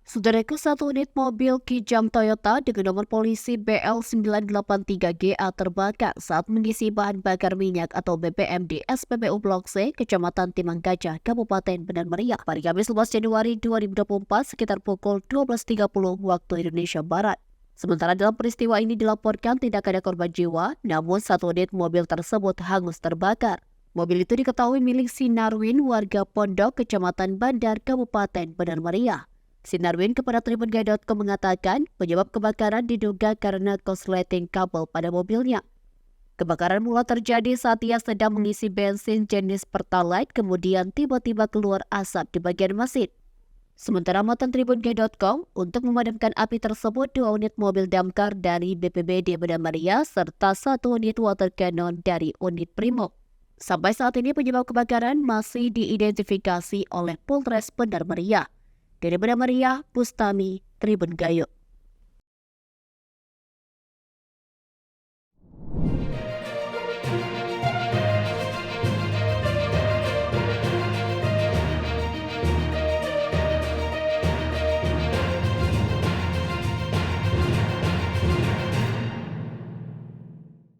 Saudaraku, satu unit mobil Kijang Toyota dengan nomor polisi BL983GA terbakar saat mengisi bahan bakar minyak atau BBM di SPBU Blok C, Kecamatan Timang Gajah, Kabupaten Benar Meriah pada Kamis 11 Januari 2024 sekitar pukul 12.30 waktu Indonesia Barat. Sementara dalam peristiwa ini dilaporkan tidak ada korban jiwa, namun satu unit mobil tersebut hangus terbakar. Mobil itu diketahui milik Sinarwin, warga Pondok, Kecamatan Bandar, Kabupaten Benar Meriah. Sinarwin kepada tribungai.com mengatakan penyebab kebakaran diduga karena korsleting kabel pada mobilnya. Kebakaran mula terjadi saat ia sedang mengisi bensin jenis Pertalite, kemudian tiba-tiba keluar asap di bagian mesin. Sementara matan tribungai.com, untuk memadamkan api tersebut, 2 unit mobil damkar dari BPBD Benar Meriah serta 1 unit water cannon dari unit Primo. Sampai saat ini penyebab kebakaran masih diidentifikasi oleh Polres Benar Meriah. Dari Benar Meriah, Bustami, Tribun Gayo.